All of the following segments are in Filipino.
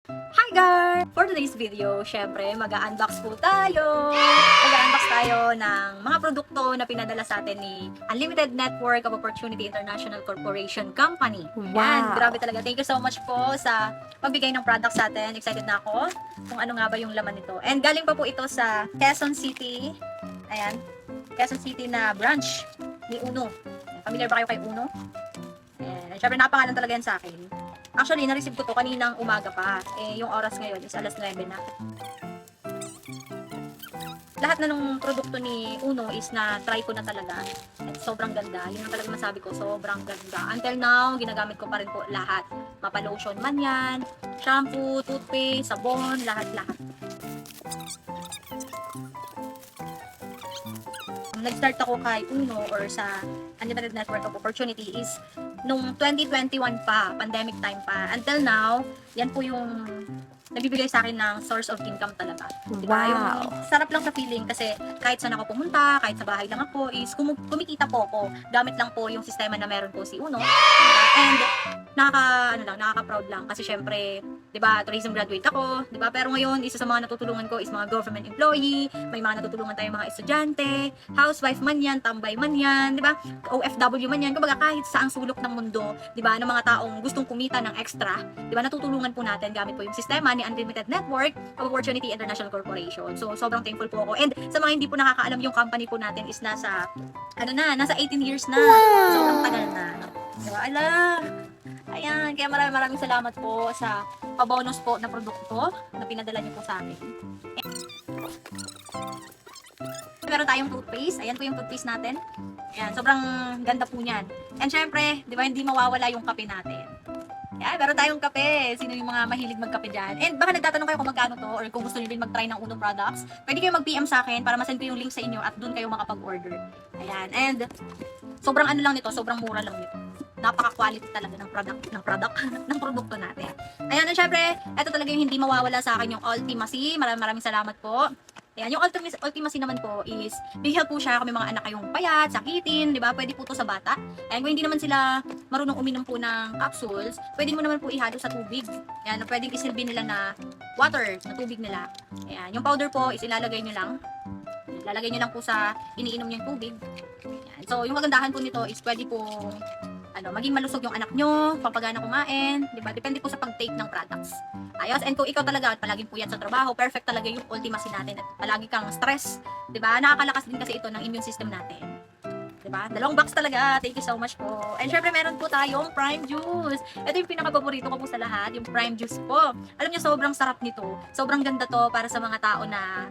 Hi guys! For today's video, syempre mag-unbox po tayo. Mag-unbox tayo ng mga produkto na pinadala sa atin ni Unlimited Network of Opportunity International Corporation Company. Wow. Yan, grabe talaga. Thank you so much po sa pagbigay ng product sa atin. Excited na ako kung ano nga ba yung laman nito. And galing pa po ito sa Quezon City. Ayan, Quezon City na branch ni Uno. Familiar ba kayo kay Uno? Ayan, syempre napangalan talaga yan sa akin. Actually, na-receive ko to kaninang umaga pa. Yung oras ngayon is alas 9 na. Lahat na nung produkto ni Uno is na-try ko na talaga. At sobrang ganda. Yun ang talaga masabi ko, sobrang ganda. Until now, ginagamit ko pa rin po lahat. Mapa-lotion man yan, shampoo, toothpaste, sabon, lahat-lahat. Nag-start ako kay Uno or sa Unlimited Network of Opportunity is nung 2021 pa, pandemic time pa. Until now, yan po yung nabibigay sa akin ng source of income talaga. Diba? Wow. Yung sarap lang sa feeling kasi kahit saan ako pumunta, kahit sa bahay lang ako, is kumikita po ako. Gamit lang po yung sistema na meron po si Uno. Diba? And nakaka-proud lang kasi syempre, 'di ba, tourism graduate ako, 'di ba? Pero ngayon, isa sa mga natutulungan ko is mga government employee, may mga natutulungan tayong mga estudyante, housewife man 'yan, tambay man 'yan, 'di ba? OFW man 'yan, kumbaga kahit saang sulok ng mundo, 'di ba, ng mga taong gustong kumita ng extra, 'di ba? Natutulungan po natin gamit po yung sistema ni Unlimited Network of Opportunity International Corporation. So, sobrang thankful po ako. And sa mga hindi po nakakaalam, yung company po natin is nasa 18 years na. Sobrang tagal na. Diba? Ala! Ayan, kaya maraming salamat po sa pabonus po na produkto na pinadala niyo po sa akin. Meron tayong toothpaste. Ayan po yung toothpaste natin. Ayan, sobrang ganda po niyan. And syempre, di ba, hindi mawawala yung kape natin. Ayan, meron tayong kape. Sino yung mga mahilig magkape dyan? And baka nagtatanong kayo kung magkano to or kung gusto niyo din mag-try ng Uno products. Pwede kayo mag-PM sa akin para masend ko yung link sa inyo at doon kayo makapag-order. Ayan, and sobrang ano lang nito, sobrang mura lang nito. Napaka-quality talaga ng ng produkto natin. Ayan, and syempre, ito talaga yung hindi mawawala sa akin, yung Ultimacy. Maraming salamat po. Ayan, yung Ultimacy naman po is, big help po siya kung may mga anak kayong payat, sakitin, di ba? Pwede po to sa bata. Ayan, kung hindi naman sila marunong uminom po ng capsules, pwede mo naman po ihalo sa tubig. Ayan, pwedeng isilbi nila na water, na tubig nila. Ayan, yung powder po is ilalagay nyo lang. Ilalagay nyo lang po sa iniinom nyo yung tubig. Ayan, so, yung kagandahan po nito is pwede po maging malusog yung anak nyo, pampagana kumain, di ba? Depende po sa pag-take ng products. Ayos, and kung ikaw talaga, at palagi po yan sa trabaho, perfect talaga yung Ultimacy natin at palagi kang stress, di ba? Nakakalakas din kasi ito ng immune system natin. Di ba? Dalawang box talaga. Thank you so much po. And syempre, meron po tayong Prime Juice. Ito yung pinaka-paborito ko po sa lahat, yung Prime Juice po. Alam niyo, sobrang sarap nito. Sobrang ganda to para sa mga tao na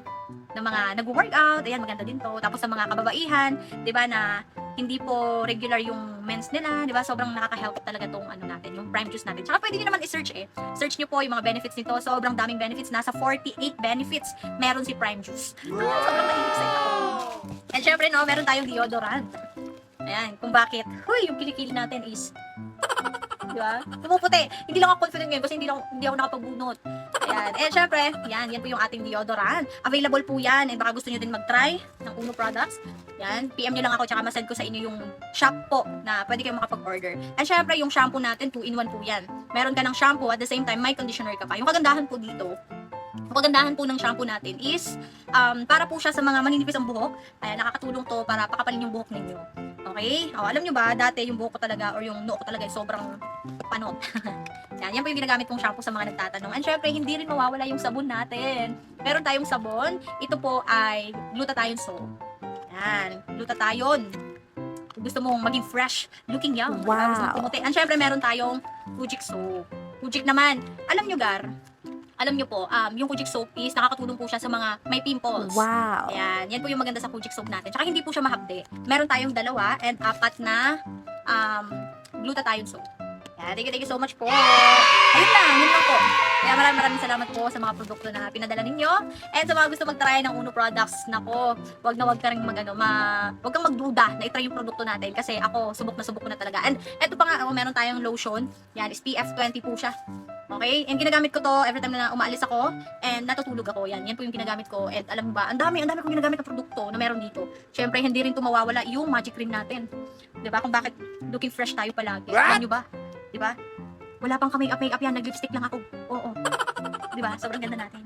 mga nag-workout. Ayan, maganda din to. Tapos sa mga kababaihan, di ba, na hindi po regular yung mens nila, di ba? Sobrang nakaka-help talaga tong natin, yung Prime Juice natin. Tsaka pwede niyo naman i-search Search niyo po yung mga benefits nito. Sobrang daming benefits. Nasa 48 benefits meron si Prime Juice. Sobrang na-excite ako. And syempre, no, meron tayong deodorant. Ayan, kung bakit. Huy, yung kilikili natin is di ba? Pumuputi. Hindi lang ako confident ngayon kasi hindi ako nakapagbunot. Ayan. And syempre, yan po yung ating deodorant. Available po yan. And baka gusto nyo din mag-try ng Uno products. Yan. PM nyo lang ako tsaka masend ko sa inyo yung shop po na pwede kayong makapag-order. And syempre, yung shampoo natin, 2-in-1 po yan. Meron ka ng shampoo at the same time, may conditioner ka pa. Yung kagandahan po dito, ng shampoo natin is para po siya sa mga maninipis ang buhok. Ayan, nakakatulong to para pakapalin yung buhok ninyo. Okay? Alam nyo ba, dati yung buhok ko talaga or yung noo ko talaga ay sobrang panot. Yan po yung ginagamit kong shampoo sa mga nagtatanong. And syempre, hindi rin mawawala yung sabon natin. Meron tayong sabon. Ito po ay glutathione soap. Yan, glutathione. Kung gusto mong maging fresh looking young. Wow. Gusto mong pumuti. And syempre, meron tayong Fujic soap. Fujic naman. Alam nyo, Gar, alam nyo po, yung Fujic soap is nakakatulong po siya sa mga may pimples. Wow. Ayan, yan po yung maganda sa Fujic soap natin. Tsaka hindi po siya mahapde. Meron tayong 2 and 4 na glutathione soap. Ayan, thank you so much po. Ayun lang po. Kaya maraming salamat po sa mga produkto na pinadala ninyo. And sa mga gusto mag-try ng Uno products, nako, wag ka rin wag kang magduda na i-try yung produkto natin kasi ako, subok ko na talaga. And eto pa nga, meron tayong lotion. Yan, SPF 20 po siya. Okay? And ginagamit ko to every time na umaalis ako and natutulog ako. Yan po yung ginagamit ko. And alam mo ba, ang dami kong ginagamit na produkto na meron dito. Syempre, hindi rin to mawawala yung magic cream natin. 'Di ba? Kung bakit looking fresh tayo palagi. Alam nyo ba? 'Di ba? Wala pang ka-makeup yan, nag-lipstick lang ako. Oo. Di ba? Sobrang ganda natin.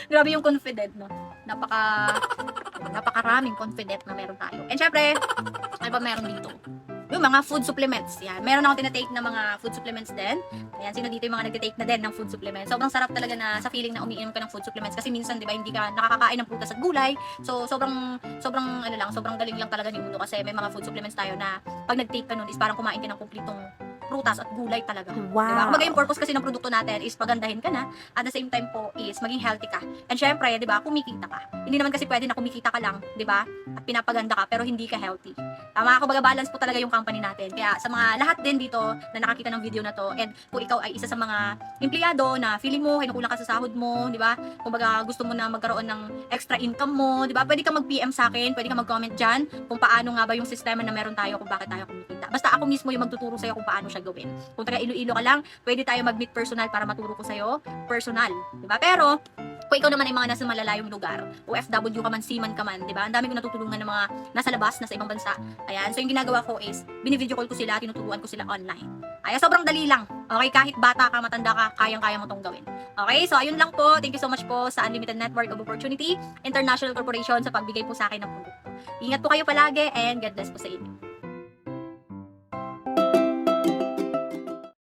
Grabe yung confident, no? Napakaraming confident na meron tayo. And syempre, ano ba meron dito? Yung mga food supplements. Yan. Meron akong tinatake na mga food supplements din. Ayan, sino dito yung mga nagtitake na din ng food supplements? Sobrang sarap talaga na sa feeling na umiinom ka ng food supplements kasi minsan, di ba, hindi ka nakakakain ng prutas at gulay. So, sobrang galing lang talaga ni Uno kasi may mga food supplements tayo na pag nag-take ka nun is parang kumain ka ng kumplitong prutas at gulay talaga. Wow. Diba? Kumbaga yung purpose kasi ng produkto natin is pagandahin ka na at the same time po is maging healthy ka. And syempre, di ba, kumikita ka. Hindi naman kasi pwede na kumikita ka lang, di ba? At pinapaganda ka pero hindi ka healthy. Tama, kumbaga balance po talaga yung company natin. Kaya sa mga lahat din dito na nakakita ng video na to and kung ikaw ay isa sa mga empleyado na feeling mo kinukulang ka sa sahod mo, di ba? Kumbaga gusto mo na magkaroon ng extra income mo, di ba? Pwede ka mag-PM sa akin, pwede ka mag-comment diyan kung paano nga ba yung sistema na meron tayo kung bakit tayo kumikita. Basta ako mismo yung magtuturo sa'yo kung paano siya gawin. Kung taga Iloilo ka lang, pwede tayo mag-meet personal para maturo ko sa'yo personal, di ba? Pero kung ikaw naman ay mga nasa malalayong lugar, OFW ka man, seaman ka man, di ba? Ang dami ko natutulungan ng mga nasa labas, nasa ibang bansa. Ayan, so yung ginagawa ko is, binivideo call ko sila, tinuturuan ko sila online. Ayan, sobrang dali lang. Okay, kahit bata ka, matanda ka, kayang-kaya mo tong gawin. Okay, so ayun lang po. Thank you so much po sa Unlimited Network of Opportunity International Corporation sa pagbigay po sa akin ng produkto. Ingat po kayo palagi and God bless po sa inyo.